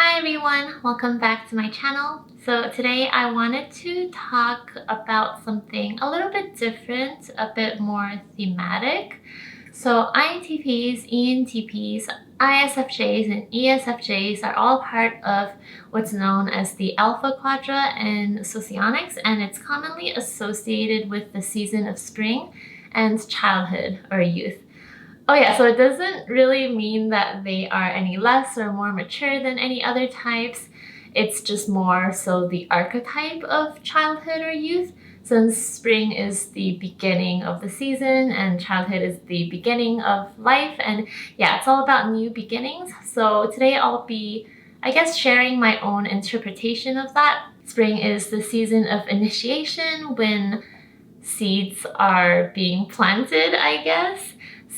Hi everyone, welcome back to my channel. So today I wanted to talk about something a little bit different, a bit more thematic. So INTPs, ENTPs, ISFJs, and ESFJs are all part of what's known as the Alpha Quadra in socionics, and it's commonly associated with the season of spring and childhood or youth. Oh yeah, so it doesn't really mean that they are any less or more mature than any other types. It's just more so the archetype of childhood or youth, since spring is the beginning of the season and childhood is the beginning of life. And yeah, it's all about new beginnings. So today I'll be, I guess, sharing my own interpretation of that. Spring is the season of initiation when seeds are being planted, I guess.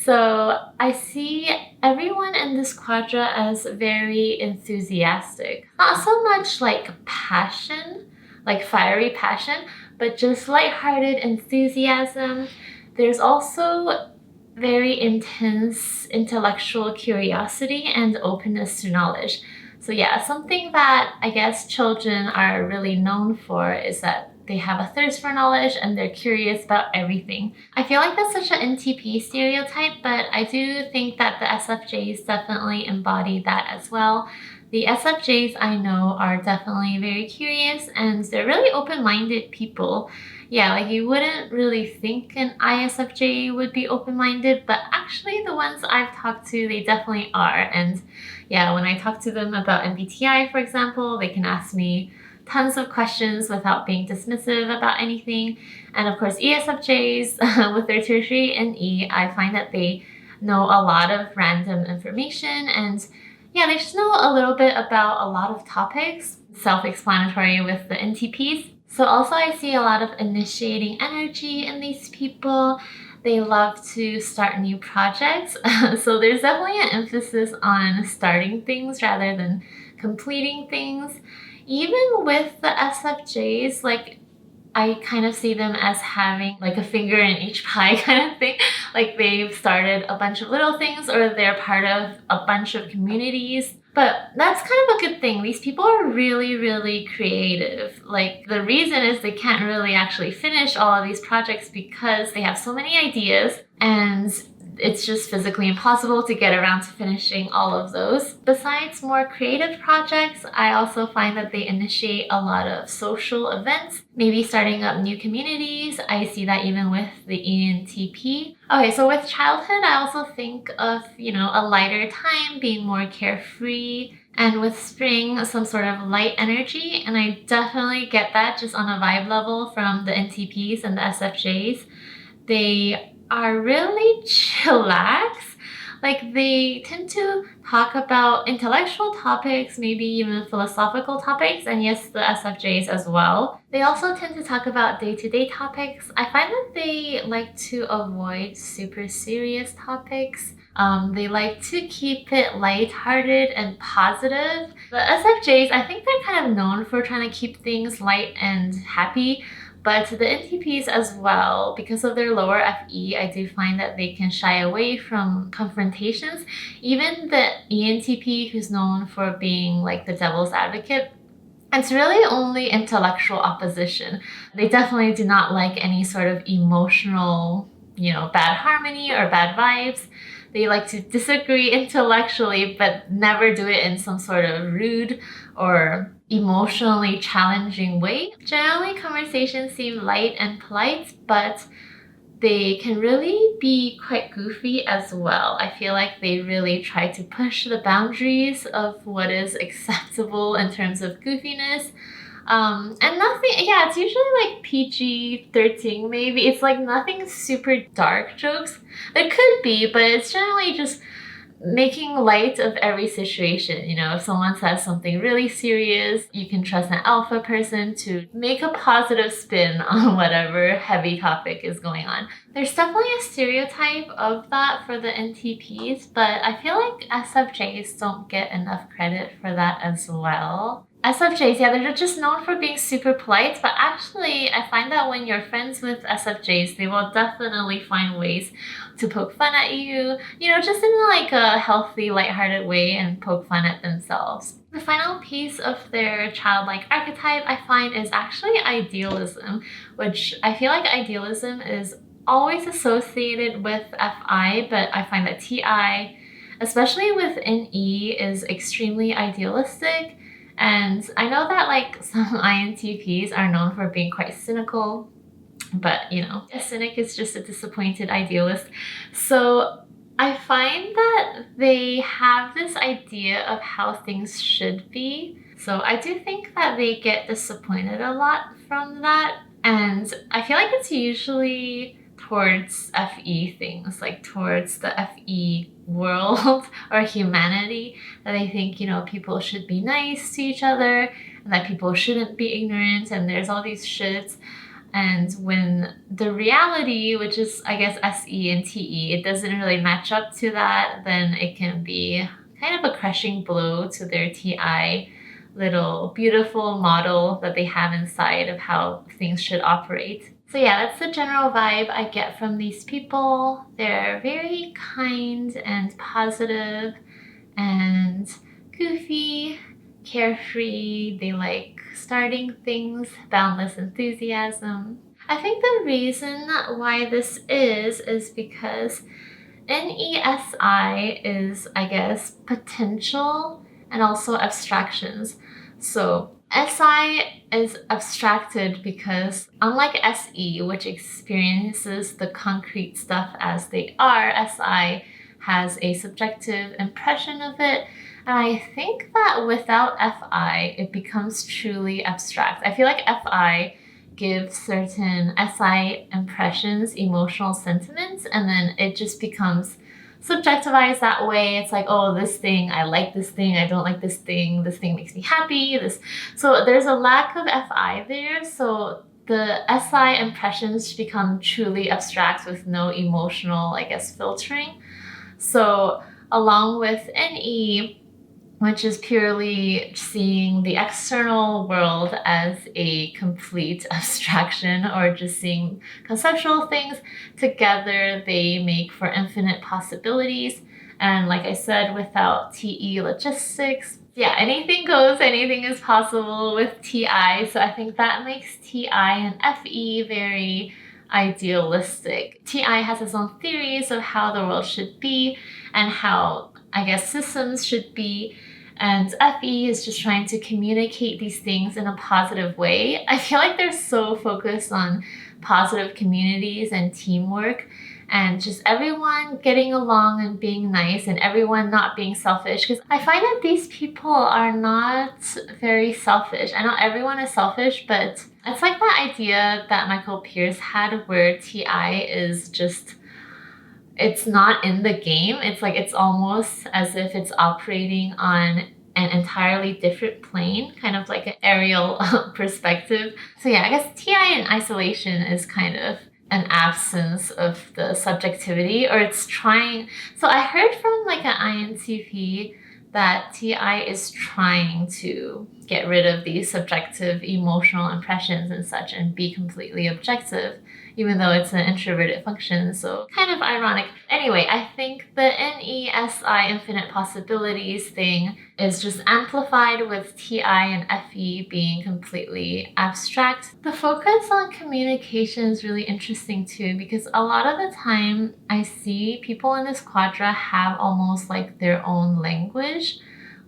So I see everyone in this quadra as very enthusiastic. Not so much like passion, like fiery passion, but just lighthearted enthusiasm. There's also very intense intellectual curiosity and openness to knowledge. So yeah, something that I guess children are really known for is that they have a thirst for knowledge and they're curious about everything. I feel like that's such an NTP stereotype, but I do think that the SFJs definitely embody that as well. The SFJs I know are definitely very curious and they're really open-minded people. Yeah, like you wouldn't really think an ISFJ would be open-minded, but actually the ones I've talked to, they definitely are. And yeah, when I talk to them about MBTI, for example, they can ask me tons of questions without being dismissive about anything. And of course, ESFJs with their tertiary and E, I find that they know a lot of random information and yeah, they just know a little bit about a lot of topics, self-explanatory with the NTPs. So also I see a lot of initiating energy in these people. They love to start new projects. So there's definitely an emphasis on starting things rather than completing things. Even with the SFJs, like I kind of see them as having like a finger in each pie kind of thing. Like they've started a bunch of little things or they're part of a bunch of communities. But that's kind of a good thing. These people are really, really creative. Like the reason is they can't really actually finish all of these projects because they have so many ideas and it's just physically impossible to get around to finishing all of those. Besides more creative projects, I also find that they initiate a lot of social events, maybe starting up new communities. I see that even with the ENTP. Okay, so with childhood, I also think of, a lighter time, being more carefree, and with spring, some sort of light energy. And I definitely get that just on a vibe level from the NTPs and the SFJs. They are really chillax. Like they tend to talk about intellectual topics, maybe even philosophical topics, and yes, the SFJs as well. They also tend to talk about day-to-day topics. I find that they like to avoid super serious topics. They like to keep it lighthearted and positive. The SFJs, I think they're kind of known for trying to keep things light and happy. But the NTPs as well, because of their lower FE, I do find that they can shy away from confrontations. Even the ENTP, who's known for being like the devil's advocate, it's really only intellectual opposition. They definitely do not like any sort of emotional, bad harmony or bad vibes. They like to disagree intellectually, but never do it in some sort of rude or emotionally challenging way. Generally, conversations seem light and polite, but they can really be quite goofy as well. I feel like they really try to push the boundaries of what is acceptable in terms of goofiness. And nothing, yeah, it's usually like PG-13 maybe. It's like nothing super dark jokes. There could be, but it's generally just making light of every situation. If someone says something really serious, you can trust an alpha person to make a positive spin on whatever heavy topic is going on. There's definitely a stereotype of that for the NTPs, but I feel like SFJs don't get enough credit for that as well. SFJs, yeah, they're just known for being super polite, but actually I find that when you're friends with SFJs, they will definitely find ways to poke fun at you, just in like a healthy, lighthearted way and poke fun at themselves. The final piece of their childlike archetype I find is actually idealism, which I feel like idealism is always associated with FI, but I find that TI, especially with NE, is extremely idealistic. And I know that like some INTPs are known for being quite cynical, but a cynic is just a disappointed idealist. So I find that they have this idea of how things should be. So I do think that they get disappointed a lot from that. And I feel like it's usually towards FE things, like towards the FE world or humanity, that I think, people should be nice to each other and that people shouldn't be ignorant and there's all these shits. And when the reality, which is, I guess, SE and TE, it doesn't really match up to that, then it can be kind of a crushing blow to their TI little beautiful model that they have inside of how things should operate. So yeah, that's the general vibe I get from these people. They're very kind and positive and goofy, carefree. They like starting things, boundless enthusiasm. I think the reason why this is because NESI is, I guess, potential and also abstractions. So SI is abstracted because unlike SE, which experiences the concrete stuff as they are, SI has a subjective impression of it. And I think that without FI, it becomes truly abstract. I feel like FI gives certain SI impressions, emotional sentiments, and then it just becomes subjectivized that way. It's like, oh, this thing, I like this thing, I don't like this thing makes me happy. So there's a lack of FI there. So the SI impressions become truly abstract with no emotional, I guess, filtering. So along with NE, which is purely seeing the external world as a complete abstraction or just seeing conceptual things together, they make for infinite possibilities. And like I said, without TE logistics, yeah, anything goes, anything is possible with TI. So I think that makes TI and FE very idealistic. TI has its own theories of how the world should be and how, I guess, systems should be. And FE is just trying to communicate these things in a positive way. I feel like they're so focused on positive communities and teamwork and just everyone getting along and being nice and everyone not being selfish. Because I find that these people are not very selfish. I know everyone is selfish, but it's like that idea that Michael Pierce had where TI is just, it's not in the game. It's like it's almost as if it's operating on an entirely different plane, kind of like an aerial perspective. So yeah, I guess TI in isolation is kind of an absence of the subjectivity, or it's trying. So I heard from like an INTP that TI is trying to get rid of these subjective emotional impressions and such and be completely objective, even though it's an introverted function. So kind of ironic. Anyway, I think the NESI infinite possibilities thing is just amplified with TI and FE being completely abstract. The focus on communication is really interesting too, because a lot of the time I see people in this quadra have almost like their own language.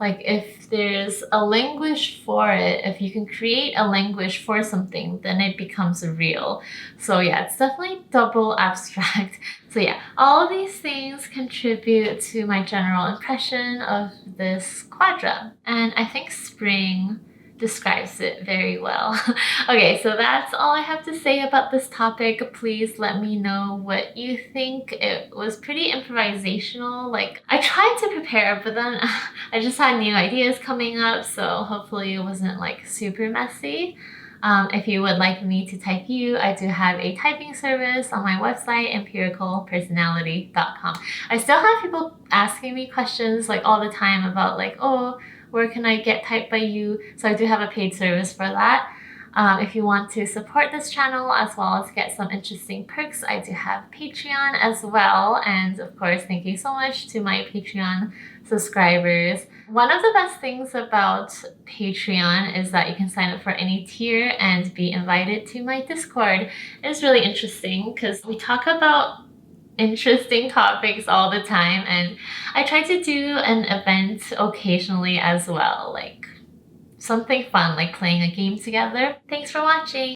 Like if there's a language for it, if you can create a language for something, then it becomes real. So yeah, it's definitely double abstract. So yeah, all of these things contribute to my general impression of this quadra. And I think spring describes it very well. Okay, so that's all I have to say about this topic. Please let me know what you think. It was pretty improvisational. Like, I tried to prepare, but then I just had new ideas coming up, so hopefully it wasn't like super messy. If you would like me to type you, I do have a typing service on my website, empiricalpersonality.com. I still have people asking me questions like all the time about like, oh, where can I get typed by you? So I do have a paid service for that. If you want to support this channel as well as get some interesting perks, I do have Patreon as well. And of course, thank you so much to my Patreon subscribers. One of the best things about Patreon is that you can sign up for any tier and be invited to my Discord. It's really interesting because we talk about interesting topics all the time, and I try to do an event occasionally as well, like something fun like playing a game together. Thanks for watching!